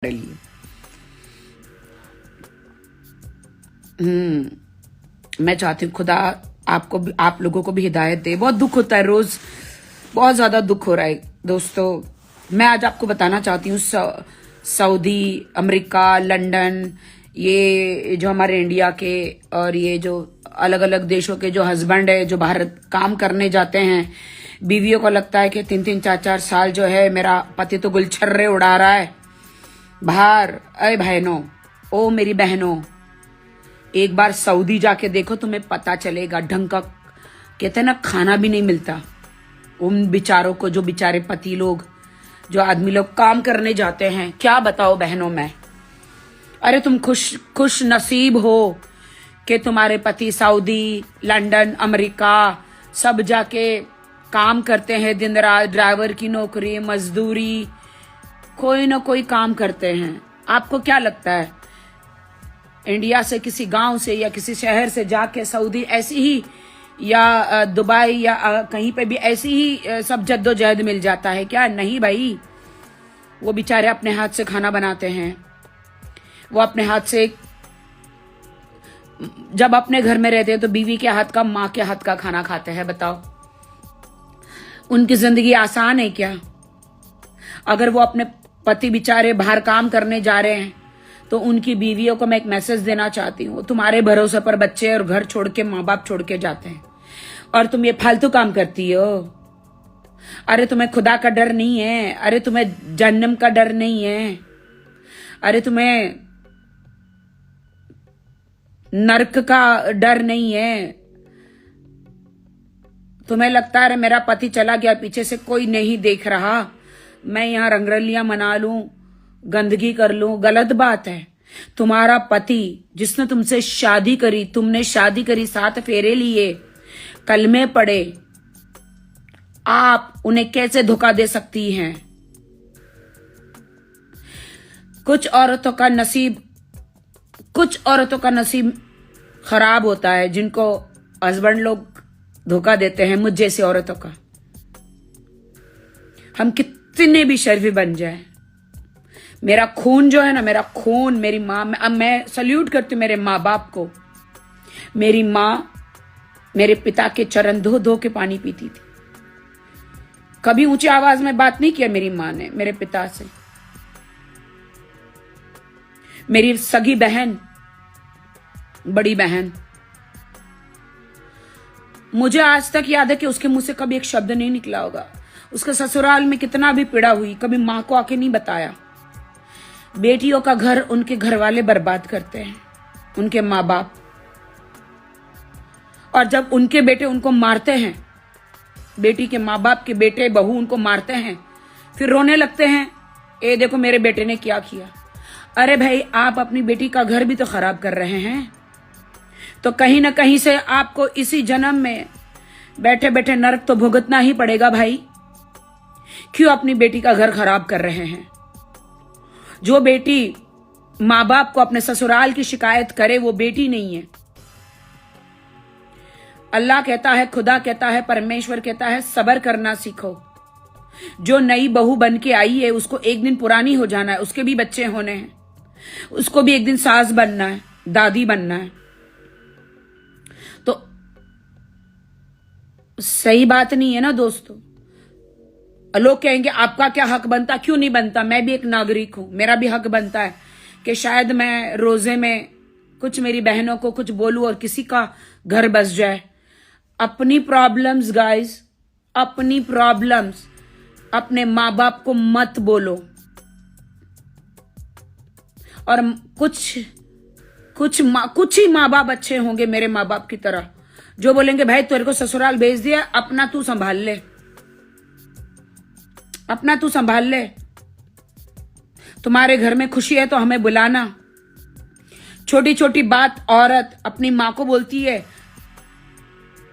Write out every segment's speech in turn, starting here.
हमारे लिए। मैं चाहती हूँ खुदा आपको भी, आप लोगों को भी हिदायत दे। बहुत दुख होता है, रोज बहुत ज्यादा दुख हो रहा है दोस्तों। मैं आज आपको बताना चाहती हूँ सऊदी, अमेरिका, लंदन, ये जो हमारे इंडिया के और ये जो अलग अलग देशों के जो हस्बैंड है, जो बाहर काम करने जाते हैं, बीवियों को लगता है कि 3-3, 4-4 साल जो है मेरा पति तो गुलछर्रे उड़ा रहा है बाहर। अरे बहनों, ओ मेरी बहनों, एक बार सऊदी जाके देखो, तुम्हें पता चलेगा। ढंग का कहते हैं ना, खाना भी नहीं मिलता उन बेचारों को, जो बेचारे पति लोग, जो आदमी लोग काम करने जाते हैं। क्या बताओ बहनों मैं। अरे तुम खुश नसीब हो कि तुम्हारे पति सऊदी, लंदन, अमेरिका सब जाके काम करते हैं दिन रात, ड्राइवर की नौकरी, मजदूरी, कोई ना कोई काम करते हैं। आपको क्या लगता है इंडिया से, किसी गांव से या किसी शहर से जाके सऊदी ऐसी ही, या दुबई या कहीं पे भी ऐसी ही सब जद्दोजहद मिल जाता है क्या? नहीं भाई, वो बेचारे अपने हाथ से खाना बनाते हैं। वो अपने हाथ से, जब अपने घर में रहते हैं तो बीवी के हाथ का, माँ के हाथ का खाना खाते हैं। बताओ उनकी जिंदगी आसान है क्या? अगर वो अपने पति बेचारे बाहर काम करने जा रहे हैं तो उनकी बीवियों को मैं एक मैसेज देना चाहती हूँ। तुम्हारे भरोसे पर बच्चे और घर छोड़ के, माँ बाप छोड़ के जाते हैं और तुम ये फालतू काम करती हो। अरे तुम्हें खुदा का डर नहीं है? अरे तुम्हें जहन्नम का डर नहीं है? अरे तुम्हें नरक का डर नहीं है? तुम्हें लगता है मेरा पति चला गया, पीछे से कोई नहीं देख रहा, मैं यहाँ रंगरलियां मना लूं, गंदगी कर लूं? गलत बात है। तुम्हारा पति जिसने तुमसे शादी करी, तुमने शादी करी, 7 फेरे लिए, कलमे पढ़े, आप उन्हें कैसे धोखा दे सकती हैं? कुछ औरतों का नसीब खराब होता है, जिनको हस्बैंड लोग धोखा देते हैं। मुझ जैसी औरतों का, हम कितने भी शर्फी बन जाए, मेरा खून जो है ना, मेरा खून, मेरी माँ, अब मैं सल्यूट करती हूँ मेरे माँ बाप को। मेरी माँ मेरे पिता के चरण धो धो के पानी पीती थी। कभी ऊंची आवाज में बात नहीं किया मेरी माँ ने मेरे पिता से। मेरी सगी बहन, बड़ी बहन, मुझे आज तक याद है कि उसके मुंह से कभी एक शब्द नहीं निकला होगा। उसके ससुराल में कितना भी पीड़ा हुई, कभी माँ को आके नहीं बताया। बेटियों का घर उनके घर वाले बर्बाद करते हैं, उनके माँ बाप। और जब उनके बेटे उनको मारते हैं, बेटी के माँ बाप के बेटे बहू उनको मारते हैं, फिर रोने लगते हैं, ए देखो मेरे बेटे ने क्या किया। अरे भाई, आप अपनी बेटी का घर भी तो खराब कर रहे हैं, तो कहीं ना कहीं से आपको इसी जन्म में बैठे बैठे नरक तो भुगतना ही पड़ेगा भाई। क्यों अपनी बेटी का घर खराब कर रहे हैं? जो बेटी माँ बाप को अपने ससुराल की शिकायत करे, वो बेटी नहीं है। अल्लाह कहता है, खुदा कहता है, परमेश्वर कहता है, सब्र करना सीखो। जो नई बहू बन के आई है उसको एक दिन पुरानी हो जाना है, उसके भी बच्चे होने हैं, उसको भी एक दिन सास बनना है, दादी बनना है। तो सही बात नहीं है ना दोस्तों? लोग कहेंगे आपका क्या हक बनता? क्यों नहीं बनता? मैं भी एक नागरिक हूं, मेरा भी हक बनता है कि शायद मैं रोजे में कुछ मेरी बहनों को कुछ बोलूं और किसी का घर बस जाए। अपनी प्रॉब्लम्स गाइस, अपनी प्रॉब्लम्स अपने माँ बाप को मत बोलो। और कुछ ही माँ बाप अच्छे होंगे मेरे माँ बाप की तरह, जो बोलेंगे भाई तेरे को ससुराल भेज दिया, अपना तू संभाल ले, अपना तू संभाल ले, तुम्हारे घर में खुशी है तो हमें बुलाना। छोटी छोटी बात औरत अपनी माँ को बोलती है,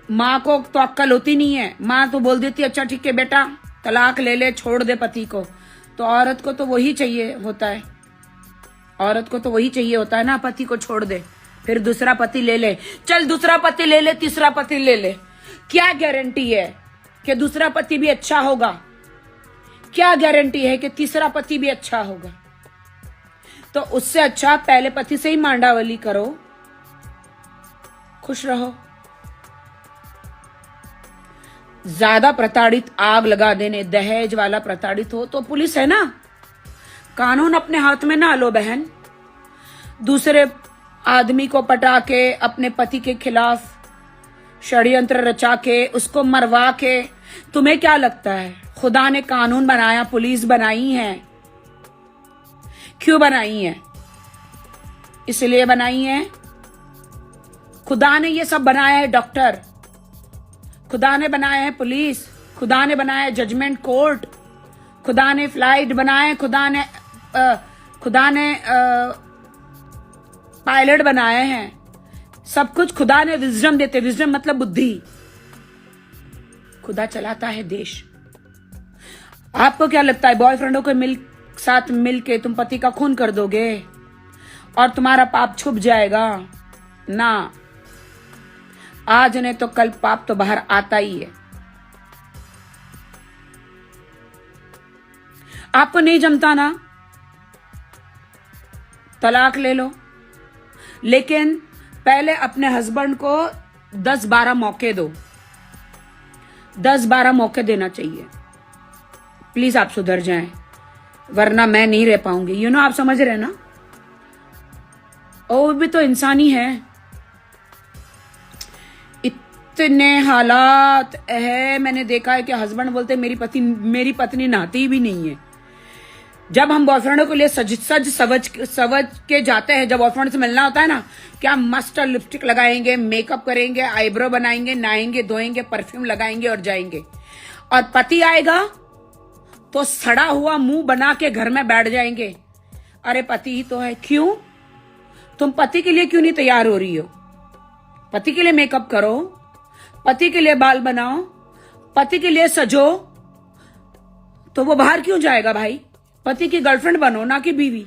माँ को तो अक्ल होती नहीं है, माँ तो बोल देती है अच्छा ठीक है बेटा तलाक ले ले, छोड़ दे पति को। तो औरत को तो वही चाहिए होता है, औरत को तो वही चाहिए होता है ना, पति को छोड़ दे, फिर दूसरा पति ले ले। चल दूसरा पति ले ले, तीसरा पति ले ले, क्या गारंटी है कि दूसरा पति भी अच्छा होगा? क्या गारंटी है कि तीसरा पति भी अच्छा होगा? तो उससे अच्छा आप पहले पति से ही मांडावली करो, खुश रहो। ज्यादा प्रताड़ित, आग लगा देने, दहेज वाला प्रताड़ित हो तो पुलिस है ना, कानून अपने हाथ में ना लो बहन। दूसरे आदमी को पटा के अपने पति के खिलाफ षड्यंत्र रचा के उसको मरवा के, तुम्हें क्या लगता है खुदा ने कानून बनाया, पुलिस बनाई है? क्यों बनाई है? इसलिए बनाई है, खुदा ने ये सब बनाया है। डॉक्टर खुदा ने बनाया है, पुलिस खुदा ने बनाया है, जजमेंट कोर्ट खुदा ने, फ्लाइट बनाए खुदा ने पायलट बनाए हैं, सब कुछ खुदा ने। विजडम देते, विजडम मतलब बुद्धि। खुदा चलाता है देश। आपको क्या लगता है बॉयफ्रेंडों के साथ मिलके तुम पति का खून कर दोगे और तुम्हारा पाप छुप जाएगा? ना, आज नहीं तो कल पाप तो बाहर आता ही है। आपको नहीं जमता ना, तलाक ले लो, लेकिन पहले अपने हस्बैंड को 10-12 मौके दो। 10-12 मौके देना चाहिए। प्लीज आप सुधर जाएं, वरना मैं नहीं रह पाऊंगी। आप समझ रहे ना? वो भी तो इंसान ही है। इतने हालात है, मैंने देखा है कि हस्बैंड बोलते मेरी पत्नी नहाती भी नहीं है। जब हम बॉयफ्रेंडों के लिए सज सवज के जाते हैं, जब बॉयफ्रेंड से मिलना होता है ना, क्या मस्त लिपस्टिक लगाएंगे, मेकअप करेंगे, आईब्रो बनाएंगे, नहाएंगे, धोएंगे, परफ्यूम लगाएंगे और जाएंगे। और पति आएगा तो सड़ा हुआ मुंह बना के घर में बैठ जाएंगे। अरे पति ही तो है। क्यों? तुम पति के लिए क्यों नहीं तैयार हो रही हो? पति के लिए मेकअप करो, पति के लिए बाल बनाओ, पति के लिए सजो, तो वो बाहर क्यों जाएगा भाई? पति की गर्लफ्रेंड बनो, ना कि बीवी।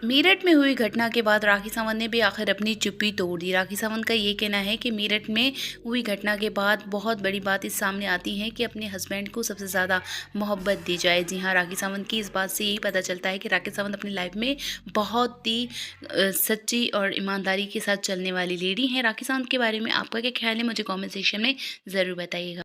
मेरठ में हुई घटना के बाद राखी सावंत ने भी आखिर अपनी चुप्पी तोड़ दी। राखी सावंत का ये कहना है कि मेरठ में हुई घटना के बाद बहुत बड़ी बात इस सामने आती है कि अपने हस्बैंड को सबसे ज़्यादा मोहब्बत दी जाए। जी हाँ, राखी सावंत की इस बात से यही पता चलता है कि राखी सावंत अपनी लाइफ में बहुत ही सच्ची और ईमानदारी के साथ चलने वाली लेडी हैं। राखी सावंत के बारे में आपका क्या ख्याल है, मुझे कॉमेंट सेक्शन में ज़रूर बताइएगा।